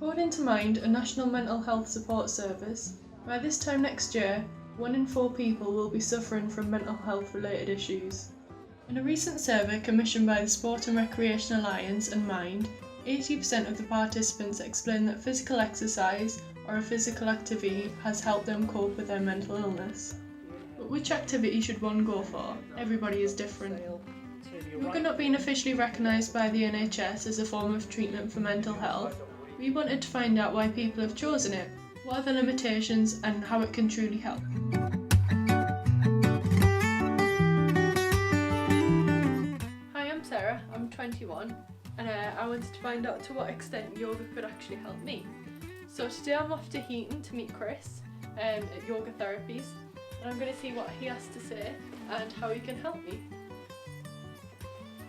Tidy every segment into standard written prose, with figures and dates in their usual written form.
According to Mind, a national mental health support service, by this time next year, 1 in 4 people will be suffering from mental health related issues. In a recent survey commissioned by the Sport and Recreation Alliance and Mind, 80% of the participants explained that physical exercise or a physical activity has helped them cope with their mental illness. But which activity should one go for? Everybody is different. Yoga not being officially recognised by the NHS as a form of treatment for mental health, we wanted to find out why people have chosen it, what are the limitations and how it can truly help. Hi, I'm Sarah, I'm 21 and I wanted to find out to what extent yoga could actually help me. So today I'm off to Heaton to meet Chris at Yoga Therapies, and I'm going to see what he has to say and how he can help me.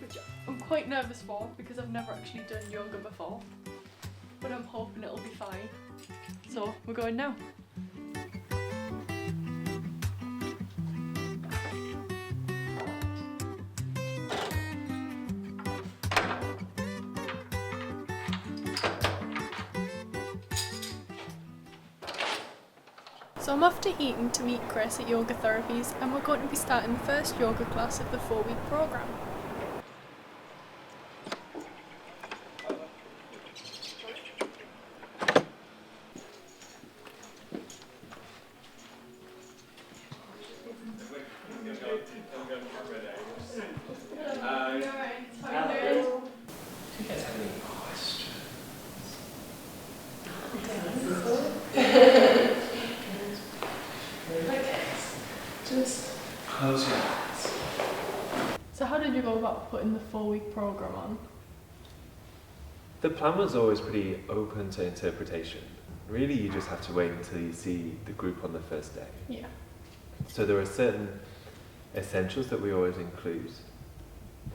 Which I'm quite nervous for because I've never actually done yoga before, but I'm hoping it'll be fine. So we're going now. So I'm off to Heaton to meet Chris at Yoga Therapies, and we're going to be starting the first yoga class of the 4-week programme. Just close your eyes. So how did you go about putting the 4-week programme on? The plan was always pretty open to interpretation. Really, you just have to wait until you see the group on the first day. Yeah. So there are certain essentials that we always include.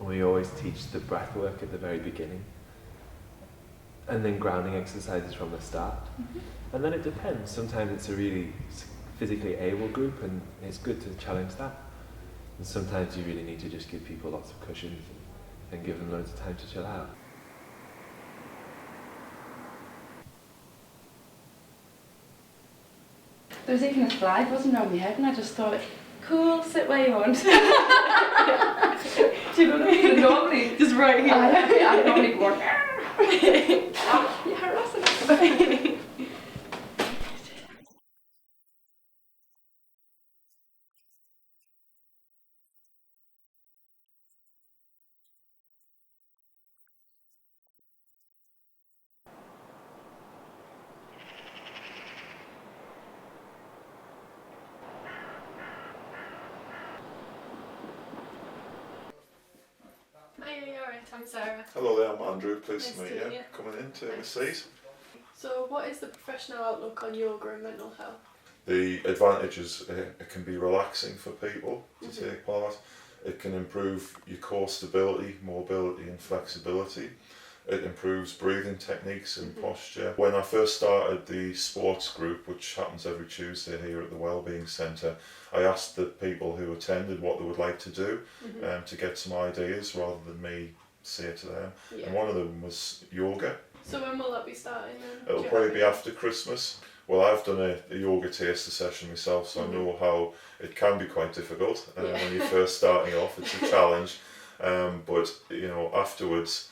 We always teach the breath work at the very beginning, and then grounding exercises from the start. Mm-hmm. And then it depends. Sometimes it's a really physically able group and it's good to challenge that. And sometimes you really need to just give people lots of cushions and give them loads of time to chill out. There was even a flag, wasn't there, on my head, and I just thought, cool, sit where you want. Do you know what I mean? Normally, Just right here. I normally go, you're harassing us. Hi, you alright? I'm Sarah. Hello there, I'm Andrew. Pleased to Nice meet to meet you. you. Coming in, take a Thanks. seat. So what is the professional outlook on yoga and mental health? The advantage is it can be relaxing for people to take part. It can improve your core stability, mobility and flexibility. It improves breathing techniques and posture. When I first started the sports group, which happens every Tuesday here at the Wellbeing Centre, I asked the people who attended what they would like to do to get some ideas rather than me say it to them. Yeah. And one of them was yoga. So when will that be starting then? It'll probably be after Christmas. Well, I've done a yoga taster session myself, so I know how it can be quite difficult when you're first starting off. It's a challenge, but you know, afterwards,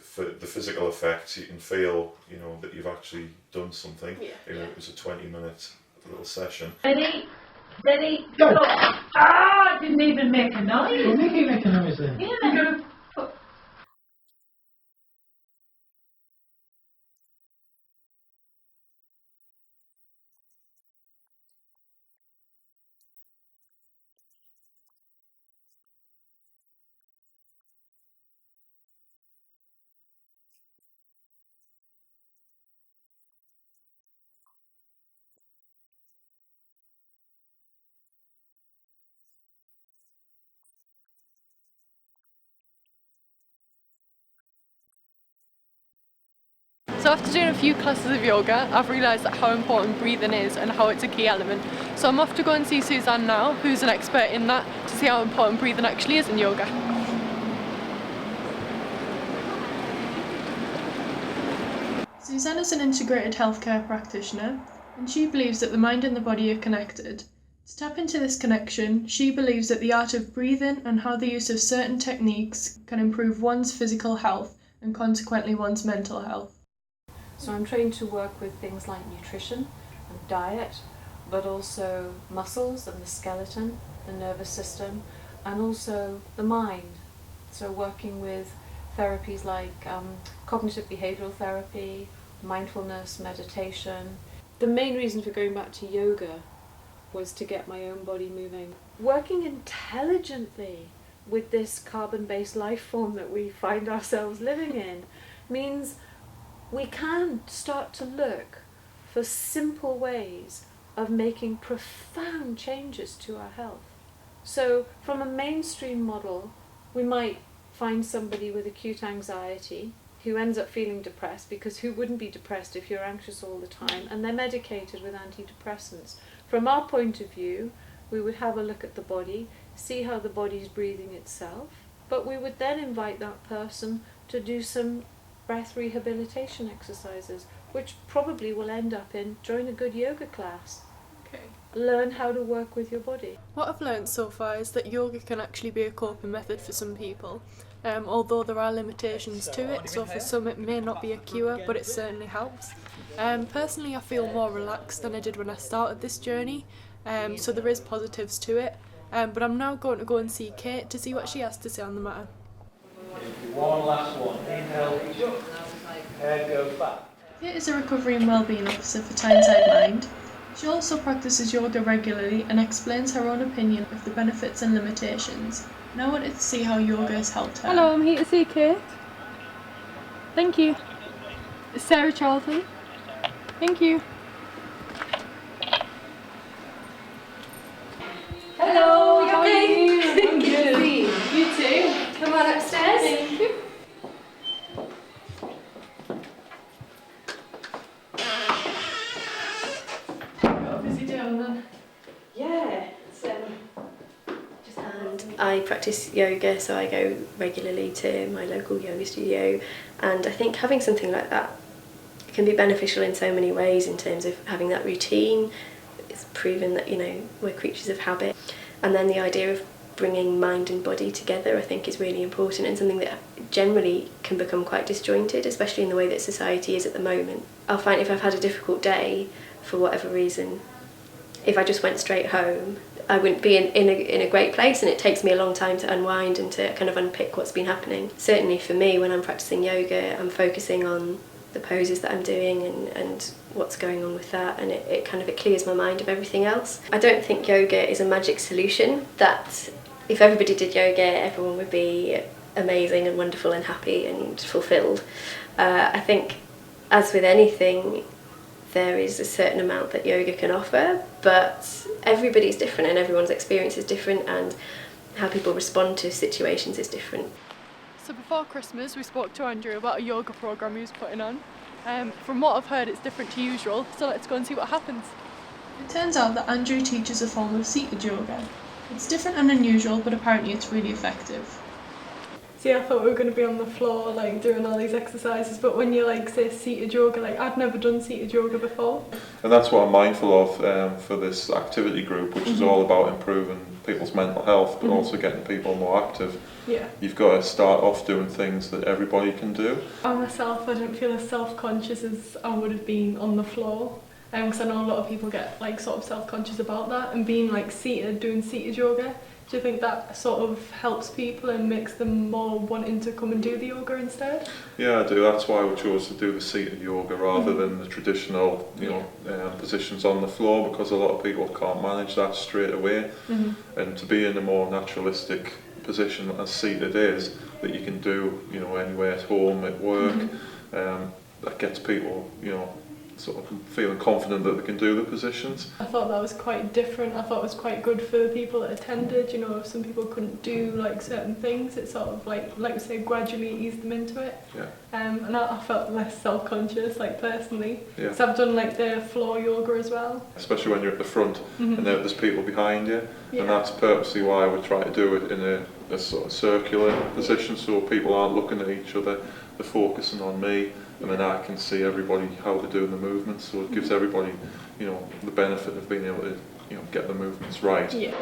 for the physical effects, you can feel, you know, that you've actually done something. Even if it was a 20-minute little session. Ready, go! Ah! Didn't even make a noise. Well, make a noise then. Yeah. So after doing a few classes of yoga, I've realised that how important breathing is and how it's a key element. So I'm off to go and see Suzanne now, who's an expert in that, to see how important breathing actually is in yoga. Susanna's an integrated healthcare practitioner, and she believes that the mind and the body are connected. To tap into this connection, she believes that the art of breathing and how the use of certain techniques can improve one's physical health and consequently one's mental health. So I'm trained to work with things like nutrition and diet, but also muscles and the skeleton, the nervous system, and also the mind. So working with therapies like cognitive behavioural therapy, mindfulness, meditation. The main reason for going back to yoga was to get my own body moving. Working intelligently with this carbon-based life form that we find ourselves living in means we can start to look for simple ways of making profound changes to our health. So from a mainstream model, we might find somebody with acute anxiety who ends up feeling depressed, because who wouldn't be depressed if you're anxious all the time, and they're medicated with antidepressants. From our point of view, we would have a look at the body, see how the body's breathing itself, but we would then invite that person to do some breath rehabilitation exercises, which probably will end up in join a good yoga class. Okay. Learn how to work with your body. What I've learned so far is that yoga can actually be a coping method for some people, although there are limitations to it, so for some it may not be a cure, but it certainly helps. Personally, I feel more relaxed than I did when I started this journey, so there is positives to it, but I'm now going to go and see Kate to see what she has to say on the matter. One last one. Inhale, head goes back. Kate is a recovery and wellbeing officer for Tyneside Mind. She also practices yoga regularly and explains her own opinion of the benefits and limitations. And I wanted to see how yoga has helped her. Hello, I'm here to see Kate. Thank you. It's Sarah Charlton. Thank you. Hello, you okay? I'm good. You too. Come on upstairs. Thank you. Got a busy day on then. Yeah. And I practice yoga, so I go regularly to my local yoga studio, and I think having something like that can be beneficial in so many ways in terms of having that routine. It's proven that, we're creatures of habit, and then the idea of bringing mind and body together I think is really important, and something that generally can become quite disjointed, especially in the way that society is at the moment. I'll find if I've had a difficult day for whatever reason, if I just went straight home, I wouldn't be in a great place, and it takes me a long time to unwind and to kind of unpick what's been happening. Certainly for me, when I'm practicing yoga, I'm focusing on the poses that I'm doing and what's going on with that, and it clears my mind of everything else. I don't think yoga is a magic solution, that if everybody did yoga, everyone would be amazing and wonderful and happy and fulfilled. I think, as with anything, there is a certain amount that yoga can offer, but everybody's different and everyone's experience is different, and how people respond to situations is different. So before Christmas we spoke to Andrew about a yoga programme he was putting on. From what I've heard, it's different to usual, so let's go and see what happens. It turns out that Andrew teaches a form of seated yoga. It's different and unusual, but apparently it's really effective. See, I thought we were going to be on the floor, doing all these exercises, but when you, say, seated yoga, I'd never done seated yoga before. And that's what I'm mindful of for this activity group, which is all about improving people's mental health, but also getting people more active. Yeah. You've got to start off doing things that everybody can do. I myself, I didn't feel as self-conscious as I would have been on the floor, because I know a lot of people get, sort of self-conscious about that, and being, seated, doing seated yoga. Do you think that sort of helps people and makes them more wanting to come and do the yoga instead? Yeah, I do. That's why we chose to do the seated yoga rather than the traditional, positions on the floor, because a lot of people can't manage that straight away. And to be in a more naturalistic position as seated is, that you can do, anywhere at home, at work, that gets people, sort of feeling confident that they can do the positions. I thought that was quite different. I thought it was quite good for the people that attended. If some people couldn't do certain things, it sort of like we say, gradually eased them into it. Yeah. And I felt less self-conscious, personally. Yeah. So I've done the floor yoga as well. Especially when you're at the front and there's people behind you, Yeah. and that's purposely why we try to do it in a sort of circular position, so people aren't looking at each other, they're focusing on me, and then I can see everybody how they're doing the movements, so it gives everybody, you know, the benefit of being able to, you know, get the movements right. Yeah.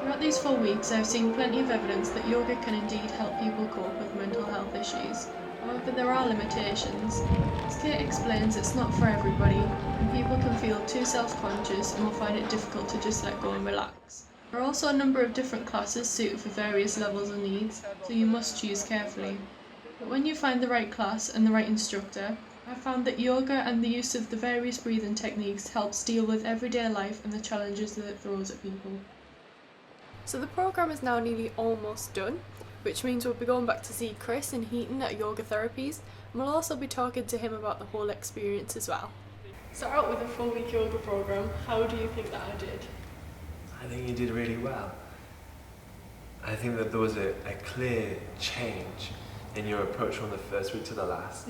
Throughout these 4 weeks, I've seen plenty of evidence that yoga can indeed help people cope with mental health issues. However, there are limitations. As Kate explains, it's not for everybody, and people can feel too self-conscious and will find it difficult to just let go and relax. There are also a number of different classes suited for various levels of needs, so you must choose carefully. But when you find the right class and the right instructor, I've found that yoga and the use of the various breathing techniques helps deal with everyday life and the challenges that it throws at people. So the programme is now nearly almost done, which means we'll be going back to see Chris in Heaton at Yoga Therapies, and we'll also be talking to him about the whole experience as well. Start out with a 4-week yoga programme. How do you think that I did? I think you did really well. I think that there was a clear change in your approach from the first week to the last.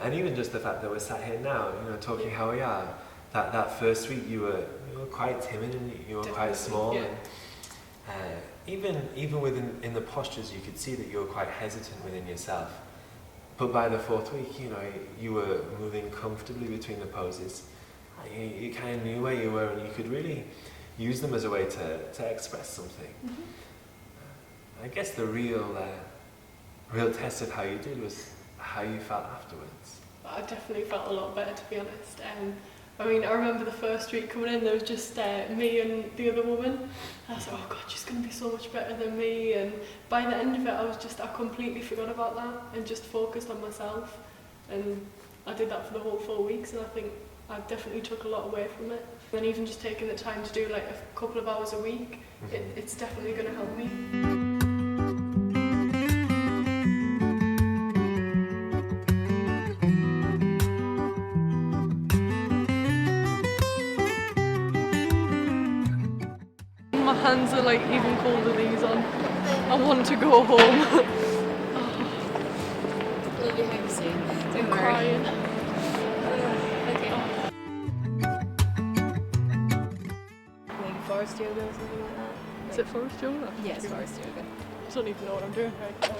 And even just the fact that we're sat here now, you know, talking how we are. That first week you were quite timid and you were quite small. Yeah. And, even within in the postures, you could see that you were quite hesitant within yourself. But by the 4th week, you know, you were moving comfortably between the poses. You kind of knew where you were, and you could really use them as a way to express something. I guess the real test of how you did was how you felt afterwards. I definitely felt a lot better, to be honest. I mean, I remember the first week coming in, there was just me and the other woman. I was like, oh God, she's going to be so much better than me. And by the end of it, I completely forgot about that and just focused on myself. And I did that for the whole 4 weeks, and I think I definitely took a lot away from it. And even just taking the time to do like a couple of hours a week, it's definitely going to help me. My hands are like even colder these on. I want to go home. We'll be home soon. I'm crying. Maybe forest yoga or something like that. Is it forest yoga? Yeah, it's forest yoga. I don't even know what I'm doing right now.